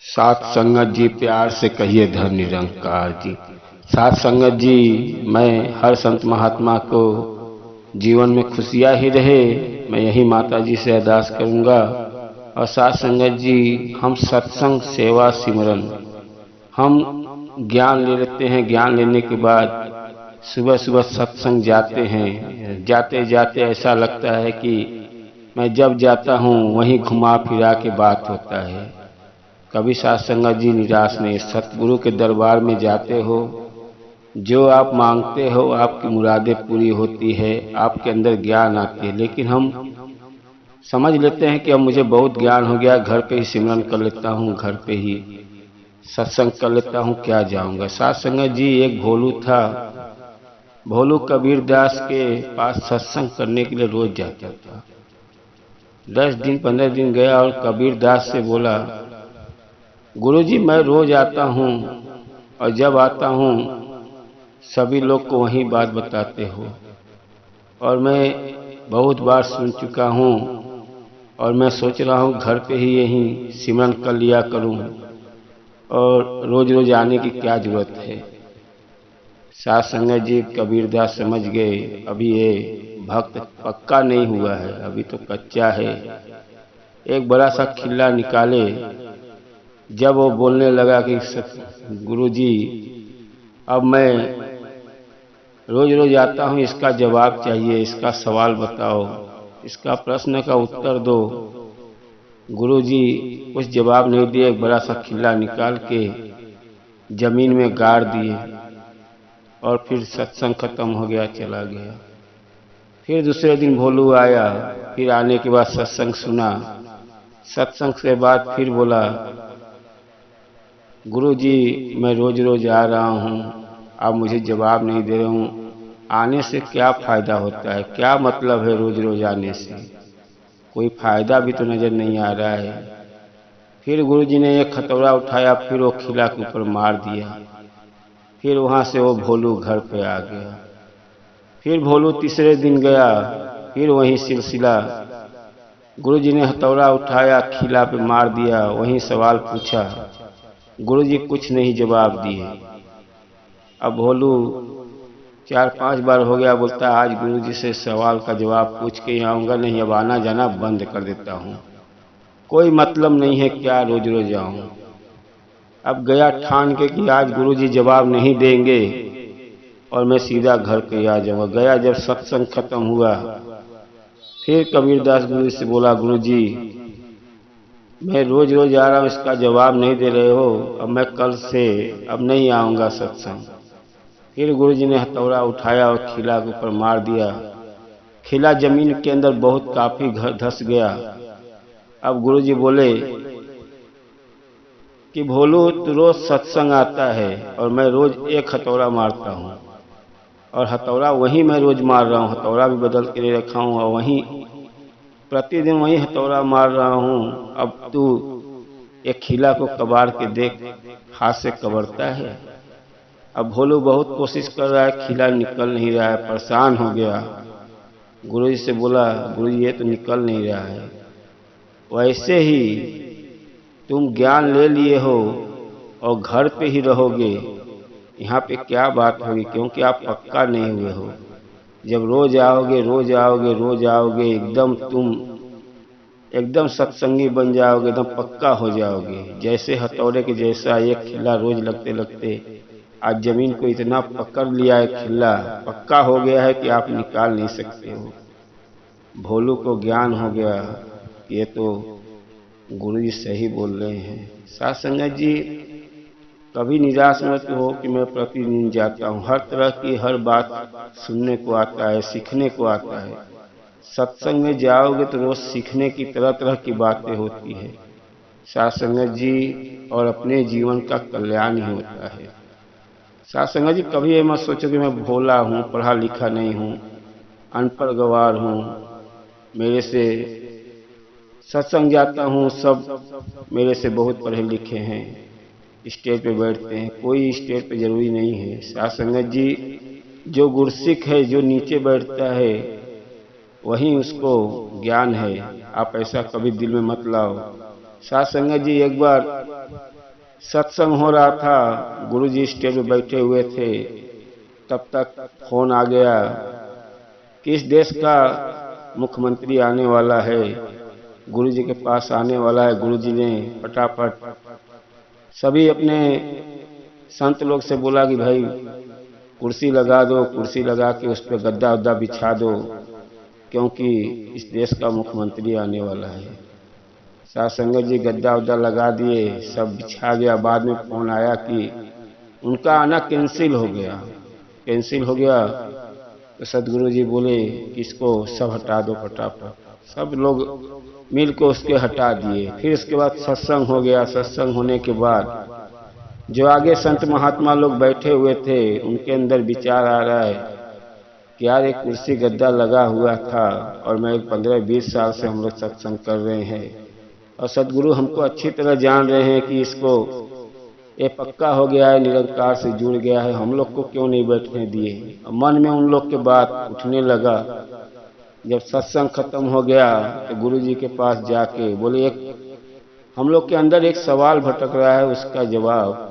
साथ संगत जी, प्यार से कहिए धर्म निरंकार जी। साथ संगत जी, मैं हर संत महात्मा को जीवन में खुशियाँ ही रहे, मैं यही माता जी से अरदास करूँगा। और साथ संगत जी, हम सत्संग सेवा सिमरन, हम ज्ञान ले लेते हैं। ज्ञान लेने के बाद सुबह सुबह सत्संग जाते हैं। जाते जाते ऐसा लगता है कि मैं जब जाता हूँ वहीं घुमा फिरा के बात होता है। कभी साथ संगत जी निराश नहीं, सतगुरु के दरबार में जाते हो, जो आप मांगते हो आपकी मुरादें पूरी होती है, आपके अंदर ज्ञान आती है। लेकिन हम समझ लेते हैं कि अब मुझे बहुत ज्ञान हो गया, घर पे ही सिमरन कर लेता हूँ, घर पे ही सत्संग कर लेता हूँ, क्या जाऊँगा। साथ संगत जी, एक भोलू था, भोलू कबीर दास के पास सत्संग करने के लिए रोज जाता था। 10 दिन 15 दिन गया और कबीर दास से बोला, गुरुजी मैं रोज आता हूँ और जब आता हूँ सभी लोग को वही बात बताते हो और मैं बहुत बार सुन चुका हूँ और मैं सोच रहा हूँ घर पे ही यहीं सिमरन कर लिया करूँ और रोज रोज आने की क्या जरूरत है। साथ संगत जी, कबीरदास समझ गए अभी ये भक्त पक्का नहीं हुआ है, अभी तो कच्चा है। एक बड़ा सा खिल्ला निकाले। जब वो बोलने लगा कि गुरुजी अब मैं रोज रोज आता हूँ, इसका जवाब चाहिए, इसका सवाल बताओ, इसका प्रश्न का उत्तर दो। गुरुजी कुछ जवाब नहीं दिए, एक बड़ा सा खिल्ला निकाल के जमीन में गाड़ दिए और फिर सत्संग खत्म हो गया, चला गया। फिर दूसरे दिन भोलू आया, फिर आने के बाद सत्संग सुना। सत्संग के बाद फिर बोला, गुरुजी मैं रोज रोज आ रहा हूँ, आप मुझे जवाब नहीं दे रहे हूँ, आने से क्या फायदा होता है, क्या मतलब है रोज रोज आने से, कोई फायदा भी तो नजर नहीं आ रहा है। फिर गुरुजी ने एक हथौड़ा उठाया, फिर वो खिला के ऊपर मार दिया। फिर वहां से वो भोलू घर पे आ गया। फिर भोलू तीसरे दिन गया, फिर वही सिलसिला। गुरुजी ने हथौड़ा उठाया, खिला पे मार दिया, वही सवाल पूछा, गुरुजी कुछ नहीं जवाब दिए। अब भोलू 4-5 बार हो गया, बोलता आज गुरुजी से सवाल का जवाब पूछ के ही आऊँगा, नहीं अब आना जाना बंद कर देता हूँ, कोई मतलब नहीं है क्या रोज रोज आऊँ। अब गया ठान के कि आज गुरुजी जवाब नहीं देंगे और मैं सीधा घर पे आ जाऊँगा। गया, जब सत्संग खत्म हुआ फिर कबीरदास गुरु से बोला, गुरुजी मैं रोज रोज आ रहा हूँ, इसका जवाब नहीं दे रहे हो, अब मैं कल से अब नहीं आऊँगा सत्संग। फिर गुरुजी ने हथौड़ा उठाया और खिला के ऊपर मार दिया। खिला जमीन के अंदर बहुत काफी धस गया। अब गुरुजी बोले कि भोलू तू रोज सत्संग आता है और मैं रोज एक हथौड़ा मारता हूँ और हथौड़ा वही मैं रोज मार रहा हूँ, हथौड़ा भी बदल के ले रखा हूँ और वहीं प्रतिदिन वही हथौड़ा मार रहा हूँ। अब तू एक खिला को कबाड़ के देख, हाथ से कबड़ता है। अब भोलू बहुत कोशिश कर रहा है, खिला निकल नहीं रहा है, परेशान हो गया। गुरुजी से बोला, गुरुजी ये तो निकल नहीं रहा है। वैसे ही तुम ज्ञान ले लिए हो और घर पे ही रहोगे, यहाँ पे क्या बात होगी, क्योंकि आप पक्का नहीं हुए हो। जब रोज आओगे रोज आओगे रोज आओगे, एकदम सत्संगी बन जाओगे, एकदम पक्का हो जाओगे। जैसे हथौड़े के जैसा एक खिल्ला रोज लगते लगते आज जमीन को इतना पकड़ लिया है, खिल्ला पक्का हो गया है कि आप निकाल नहीं सकते हो। भोलू को ज्ञान हो गया, ये तो गुरुजी सही बोल रहे हैं। साथ संगत जी, कभी निराश मत हो कि मैं प्रतिदिन जाता हूँ, हर तरह की हर बात सुनने को आता है, सीखने को आता है। सत्संग में जाओगे तो रोज सीखने की तरह तरह की बातें होती है साथ संगत जी, और अपने जीवन का कल्याण ही होता है। साथ संगत जी, कभी ये मत सोचो कि मैं भोला हूँ, पढ़ा लिखा नहीं हूँ, अनपढ़ गवार हूँ, मेरे से सत्संग जाता हूँ, सब मेरे से बहुत पढ़े लिखे हैं, स्टेज पे बैठते हैं। कोई स्टेज पे जरूरी नहीं है। साथ संगत जी, जो गुरसिख है, जो नीचे बैठता है वही उसको ज्ञान है। आप ऐसा कभी दिल में मत लाओ साथ संगत जी, एक बार सत्संग हो रहा था, गुरुजी स्टेज पे बैठे हुए थे, तब तक फोन आ गया कि इस देश का मुख्यमंत्री आने वाला है, गुरुजी के पास आने वाला है। गुरुजी ने फटाफट सभी अपने संत लोग से बोला कि भाई कुर्सी लगा दो, कुर्सी लगा के उस पर गद्दा उद्दा बिछा दो, क्योंकि इस देश का मुख्यमंत्री आने वाला है। साथ संगत जी गद्दा उद्दा लगा दिए, सब बिछा गया। बाद में फोन आया कि उनका आना कैंसिल हो गया। कैंसिल हो गया तो सदगुरु जी बोले कि इसको सब हटा दो फटाफट। सब लोग मिल को उसके हटा दिए। फिर इसके बाद सत्संग हो गया। सत्संग होने के बाद जो आगे संत महात्मा लोग बैठे हुए थे, उनके अंदर विचार आ रहा है कि यार एक कुर्सी गद्दा लगा हुआ था और मैं 15-20 साल से हम लोग सत्संग कर रहे हैं और सदगुरु हमको अच्छी तरह जान रहे हैं कि इसको ये पक्का हो गया है, निरंकार से जुड़ गया है, हम लोग को क्यों नहीं बैठने दिए। मन में उन लोग के बात उठने लगा। जब सत्संग खत्म हो गया तो गुरु जी के पास जाके बोले, एक हम लोग के अंदर एक सवाल भटक रहा है, उसका जवाब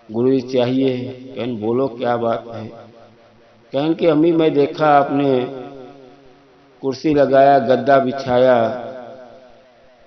गुरु जी चाहिए। कहन बोलो क्या बात है। कहन कि अम्मी मैं देखा आपने कुर्सी लगाया, गद्दा बिछाया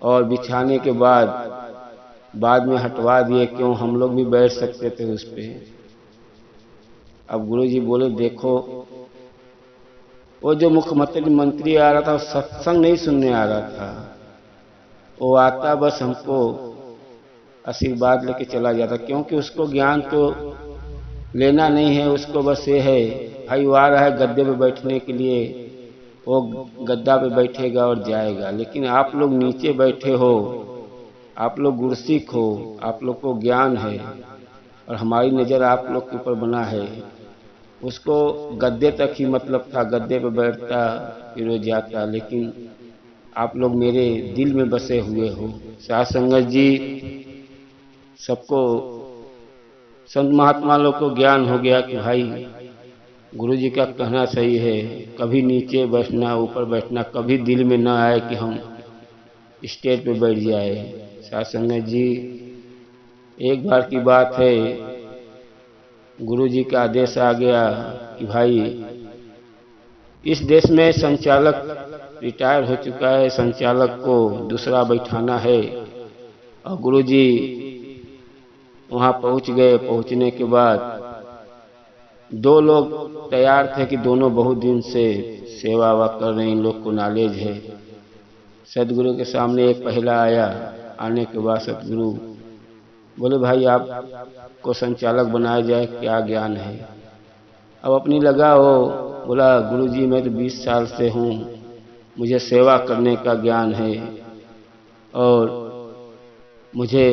और बिछाने के बाद में हटवा दिए, क्यों हम लोग भी बैठ सकते थे उस पे। अब गुरु जी बोले देखो, वो जो मुख्यमंत्री आ रहा था सत्संग नहीं सुनने आ रहा था, वो आता बस हमको आशीर्वाद लेके चला जाता, क्योंकि उसको ज्ञान तो लेना नहीं है। उसको बस ये है भाई वो आ रहा है गद्दे पे बैठने के लिए, वो गद्दा पे बैठेगा और जाएगा। लेकिन आप लोग नीचे बैठे हो, आप लोग गुरसिक हो, आप लोग को ज्ञान है और हमारी नज़र आप लोग के ऊपर बना है। उसको गद्दे तक ही मतलब था, गद्दे पे बैठता फिर वो जाता, लेकिन आप लोग मेरे दिल में बसे हुए हो। साथ संगत जी, सबको संत महात्मा लोग को ज्ञान हो गया कि भाई गुरु जी का कहना सही है, कभी नीचे बैठना ऊपर बैठना कभी दिल में ना आए कि हम स्टेज पे बैठ जाए। साथ संगत जी, एक बार की बात है, गुरु जी का आदेश आ गया कि भाई इस देश में संचालक रिटायर हो चुका है, संचालक को दूसरा बैठाना है। और गुरु जी वहाँ पहुँच गए। पहुँचने के बाद दो लोग तैयार थे कि दोनों बहुत दिन से सेवा वा कर रहे हैं, इन लोग को नॉलेज है। सदगुरु के सामने एक पहला आया। आने के बाद सदगुरु बोले भाई आपको संचालक बनाया जाए, क्या ज्ञान है। अब अपनी लगा हो, बोला गुरु जी मैं तो 20 साल से हूँ, मुझे सेवा करने का ज्ञान है और मुझे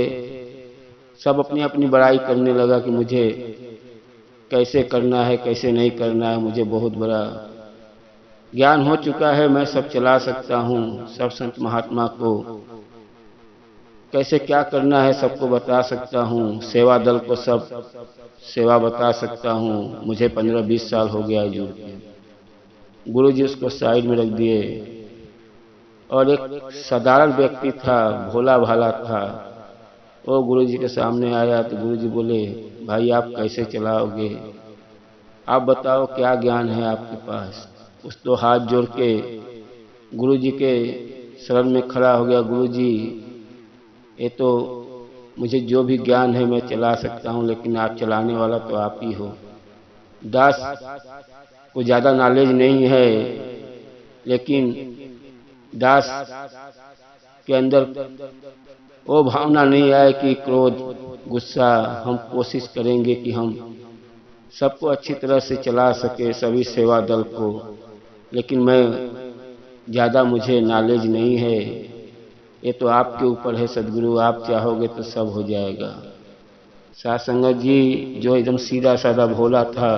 सब अपनी अपनी बड़ाई करने लगा कि मुझे कैसे करना है कैसे नहीं करना है, मुझे बहुत बड़ा ज्ञान हो चुका है, मैं सब चला सकता हूँ, सब संत महात्मा को कैसे क्या करना है सबको बता सकता हूँ, सेवा दल को सब सेवा बता सकता हूँ, मुझे 15-20 साल हो गया जुड़ के। गुरु जी उसको साइड में रख दिए और एक साधारण व्यक्ति था, भोला भाला था, वो गुरु जी के सामने आया। तो गुरु जी बोले भाई आप कैसे चलाओगे, आप बताओ क्या ज्ञान है आपके पास। उस तो हाथ जोड़ के गुरु जी के शरण में खड़ा हो गया। गुरु जी ये तो मुझे जो भी ज्ञान है मैं चला सकता हूँ, लेकिन आप चलाने वाला तो आप ही हो। दास को ज़्यादा नॉलेज नहीं है, लेकिन दास के अंदर वो भावना नहीं आए कि क्रोध गुस्सा। हम कोशिश करेंगे कि हम सबको अच्छी तरह से चला सके, सभी सेवा दल को, लेकिन मैं ज़्यादा मुझे नॉलेज नहीं है, ये तो आपके ऊपर है सदगुरु, आप चाहोगे तो सब हो जाएगा। साथ संगत जी जो एकदम सीधा साधा भोला था,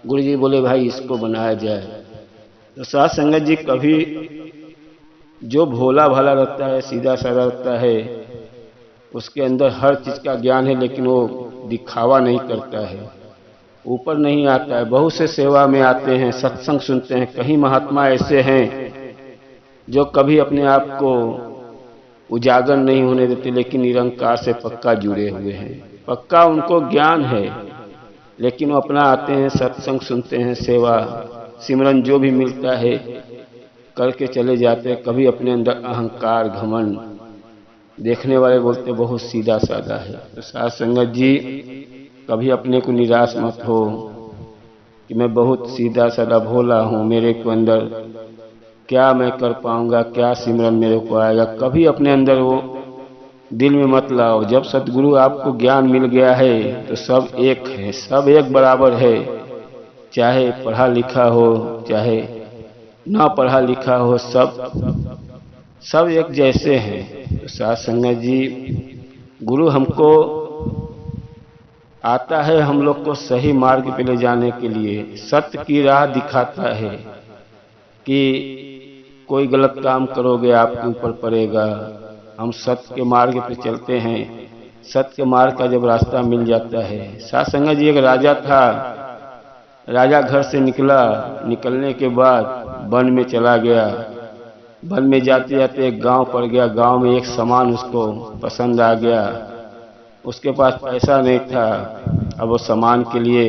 गुरु जी बोले भाई इसको बनाया जाए। तो साथ संगत जी कभी जो भोला भाला रहता है, सीधा साधा रहता है, उसके अंदर हर चीज़ का ज्ञान है, लेकिन वो दिखावा नहीं करता है, ऊपर नहीं आता है। बहुत से सेवा में आते हैं, सत्संग सुनते हैं, कहीं महात्मा ऐसे हैं जो कभी अपने आप को उजागर नहीं होने देते, लेकिन निरंकार से पक्का जुड़े हुए हैं। पक्का उनको ज्ञान है, लेकिन वो अपना आते हैं, सत्संग सुनते हैं, सेवा सिमरन जो भी मिलता है करके चले जाते हैं। कभी अपने अंदर अहंकार घमंड, देखने वाले बोलते बहुत सीधा साधा है। तो साथ संगत जी, कभी अपने को निराश मत हो कि मैं बहुत सीधा साधा भोला हूँ, मेरे को अंदर क्या मैं कर पाऊंगा, क्या सिमरन मेरे को आएगा। कभी अपने अंदर वो दिल में मत लाओ। जब सतगुरु आपको ज्ञान मिल गया है तो सब एक है, सब एक बराबर है। चाहे पढ़ा लिखा हो, चाहे ना पढ़ा लिखा हो, सब एक जैसे हैं। तो साथ संगत जी, गुरु हमको आता है हम लोग को सही मार्ग पे ले जाने के लिए, सत्य की राह दिखाता है कि कोई गलत काम करोगे आपके ऊपर पड़ेगा। हम सत्य के मार्ग पे चलते हैं। सत्य के मार्ग का जब रास्ता मिल जाता है। साथ संगत जी, एक राजा था। राजा घर से निकला, निकलने के बाद वन में चला गया। वन में जाते जाते एक गांव पड़ गया। गांव में एक सामान उसको पसंद आ गया। उसके पास पैसा नहीं था। अब वो सामान के लिए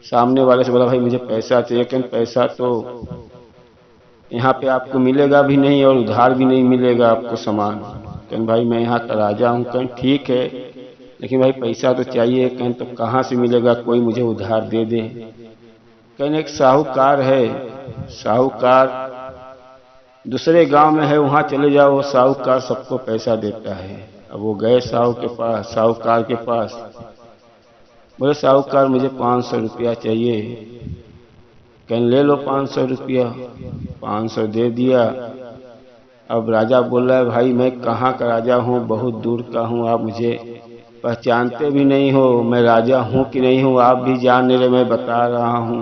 सामने वाले से बोला, भाई मुझे पैसा चाहिए। लेकिन पैसा तो यहाँ पे आपको मिलेगा भी नहीं और उधार भी नहीं मिलेगा आपको सामान। कहन भाई मैं यहाँ का राजा हूँ। कहन ठीक है, लेकिन भाई पैसा तो चाहिए। कहन तो कहाँ से मिलेगा, कोई मुझे उधार दे दे। कहन एक साहूकार है, साहूकार दूसरे गांव में है, वहाँ चले जाओ, वो साहूकार सबको पैसा देता है। अब वो गए साहूकार के पास। बोले साहूकार मुझे 500 रुपया चाहिए। कहन ले लो 500 रुपया। 500 दे दिया। अब राजा बोल रहा है, भाई मैं कहाँ का राजा हूँ, बहुत दूर का हूँ, आप मुझे पहचानते भी नहीं हो। मैं राजा हूँ कि नहीं हूँ आप भी जान नहीं रहे, मैं बता रहा हूँ।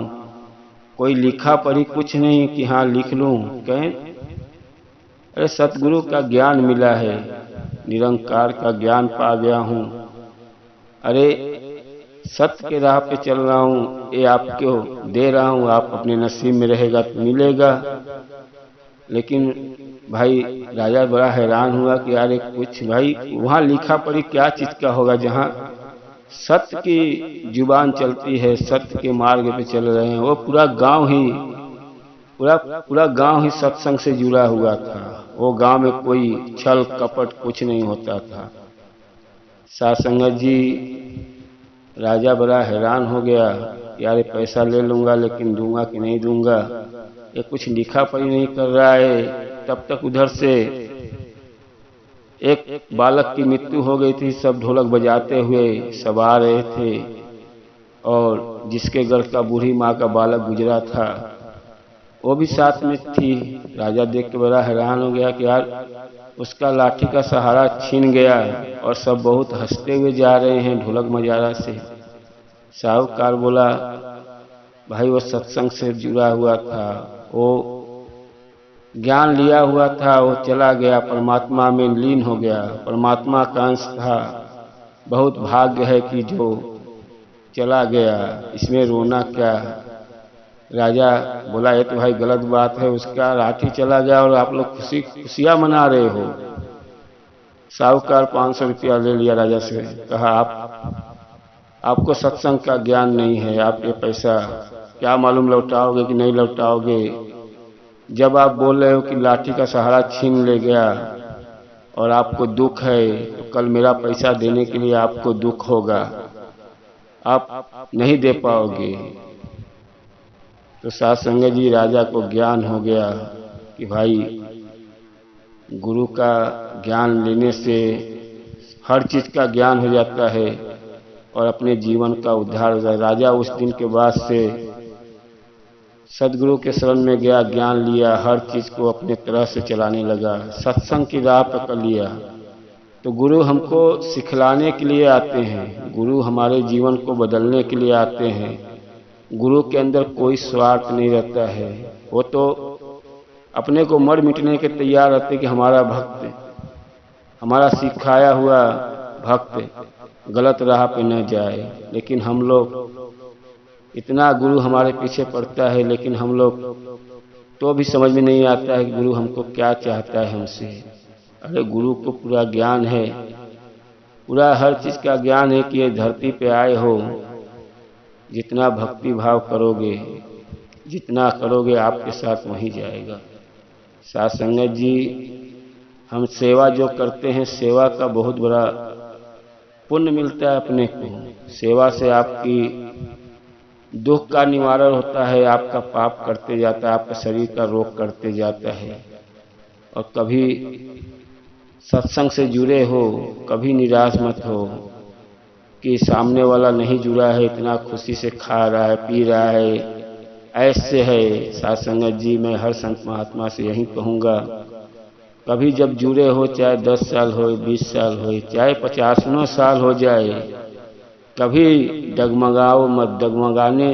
कोई लिखा पढ़ी कुछ नहीं कि हाँ लिख लूँ। कहन अरे सतगुरु का ज्ञान मिला है, निरंकार का ज्ञान पा गया हूँ। अरे सत्य के राह पे चल रहा हूँ, ये आपको दे रहा हूँ, आप अपने नसीब में रहेगा तो मिलेगा। लेकिन भाई राजा बड़ा हैरान हुआ कि यार कुछ भाई वहाँ लिखा पढ़ी क्या चीज का होगा, जहाँ सत्य की जुबान चलती है, सत्य के मार्ग पे चल रहे हैं। वो पूरा गांव ही सत्संग से जुड़ा हुआ था। वो गांव में कोई छल कपट कुछ नहीं होता था। साथ संगत जी, राजा बड़ा हैरान हो गया, यार पैसा ले लूंगा लेकिन दूंगा कि नहीं दूंगा, ये कुछ लिखा पढ़ी नहीं कर रहा है। तब तक उधर से एक बालक की मृत्यु हो गई थी। सब ढोलक बजाते हुए सब आ रहे थे, और जिसके घर का बूढ़ी माँ का बालक गुजरा था वो भी साथ में थी। राजा देख के बड़ा हैरान हो गया कि यार उसका लाठी का सहारा छीन गया, और सब बहुत हंसते हुए जा रहे हैं ढोलक मजारा से। साहूकार बोला, भाई वो सत्संग से जुड़ा हुआ था, वो ज्ञान लिया हुआ था, वो चला गया, परमात्मा में लीन हो गया, परमात्मा का अंश था। बहुत भाग्य है कि जो चला गया, इसमें रोना क्या। राजा बोला, ये तो भाई गलत बात है, उसका लाठी चला गया और आप लोग खुशियां मना रहे हो। साहूकार 500 रुपया ले लिया राजा से। कहा, आपको सत्संग का ज्ञान नहीं है, आप ये पैसा क्या मालूम लौटाओगे कि नहीं लौटाओगे। जब आप बोल रहे हो कि लाठी का सहारा छीन ले गया और आपको दुख है, तो कल मेरा पैसा देने के लिए आपको दुख होगा, आप नहीं दे पाओगे। तो साथ संगत जी, राजा को ज्ञान हो गया कि भाई गुरु का ज्ञान लेने से हर चीज का ज्ञान हो जाता है और अपने जीवन का उद्धार हो जाए। राजा उस दिन के बाद से सदगुरु के शरण में गया, ज्ञान लिया, हर चीज को अपने तरह से चलाने लगा, सत्संग की राह पकड़ लिया। तो गुरु हमको सिखलाने के लिए आते हैं, गुरु हमारे जीवन को बदलने के लिए आते हैं। गुरु के अंदर कोई स्वार्थ नहीं रहता है, वो तो अपने को मर मिटने के तैयार रहते कि हमारा भक्त, हमारा सिखाया हुआ भक्त गलत राह पे न जाए। लेकिन हम लोग इतना गुरु हमारे पीछे पड़ता है, लेकिन हम लोग तो भी समझ में नहीं आता है कि गुरु हमको क्या चाहता है हमसे। अरे गुरु को पूरा ज्ञान है, पूरा हर चीज का ज्ञान है कि ये धरती पे आए हो, जितना भक्ति भाव करोगे, जितना करोगे आपके साथ वहीं जाएगा। साथ संगत जी, हम सेवा जो करते हैं, सेवा का बहुत बड़ा पुण्य मिलता है अपने को। सेवा से आपकी दुख का निवारण होता है, आपका पाप करते जाता है, आपका शरीर का रोग करते जाता है। और कभी सत्संग से जुड़े हो, कभी निराश मत हो कि सामने वाला नहीं जुड़ा है, इतना खुशी से खा रहा है, पी रहा है, ऐसे है। साथ संगत जी, मैं हर संत महात्मा से यही कहूँगा, कभी जब जुड़े हो, चाहे 10 साल हो, 20 साल हो, चाहे 50 साल हो जाए, कभी डगमगाओ मत। डगमगाने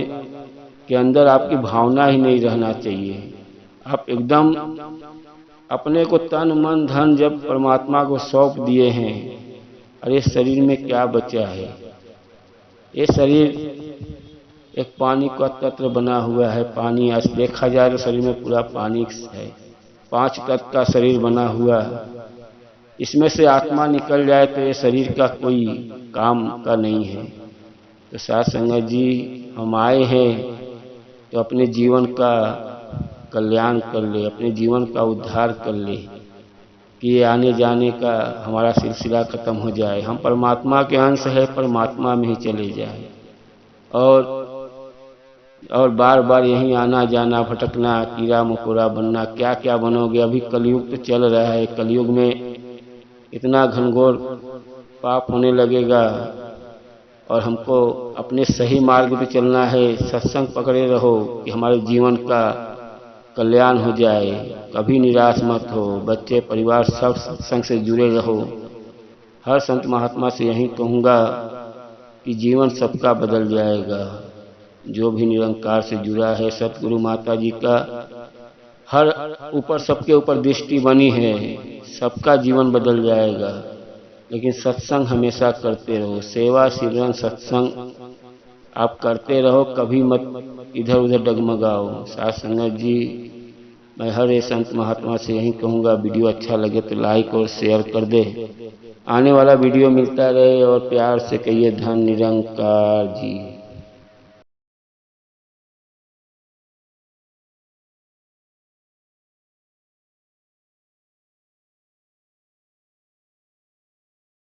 के अंदर आपकी भावना ही नहीं रहना चाहिए। आप एकदम अपने को तन मन धन जब परमात्मा को सौंप दिए हैं, अरे शरीर में क्या बचा है? ये शरीर एक पानी का तत्व बना हुआ है। पानी आज देखा जाए तो शरीर में पूरा पानी है। 5 तत्व का शरीर बना हुआ, इसमें से आत्मा निकल जाए तो ये शरीर का कोई काम का नहीं है। तो साथ संगत जी, हम आए हैं तो अपने जीवन का कल्याण कर ले, अपने जीवन का उद्धार कर ले, कि ये आने जाने का हमारा सिलसिला खत्म हो जाए। हम परमात्मा के अंश है, परमात्मा में ही चले जाए। और बार बार यहीं आना जाना, भटकना, कीड़ा मकोड़ा बनना, क्या क्या बनोगे। अभी कलयुग तो चल रहा है, कलयुग में इतना घनघोर पाप होने लगेगा और हमको अपने सही मार्ग पे चलना है। सत्संग पकड़े रहो कि हमारे जीवन का कल्याण हो जाए। कभी निराश मत हो। बच्चे, परिवार सब सत्संग से जुड़े रहो। हर संत महात्मा से यही कहूँगा कि जीवन सबका बदल जाएगा। जो भी निरंकार से जुड़ा है, सतगुरु माता जी का हर ऊपर, सबके ऊपर दृष्टि बनी है, सबका जीवन बदल जाएगा। लेकिन सत्संग हमेशा करते रहो। सेवा, सिमरन, सत्संग आप करते रहो, कभी मत इधर उधर डगमगाओ। साथ संगत जी, मैं हर एक संत महात्मा से यही कहूँगा, वीडियो अच्छा लगे तो लाइक और शेयर कर दे। आने वाला वीडियो मिलता रहे और प्यार से कहिए धन निरंकार जी।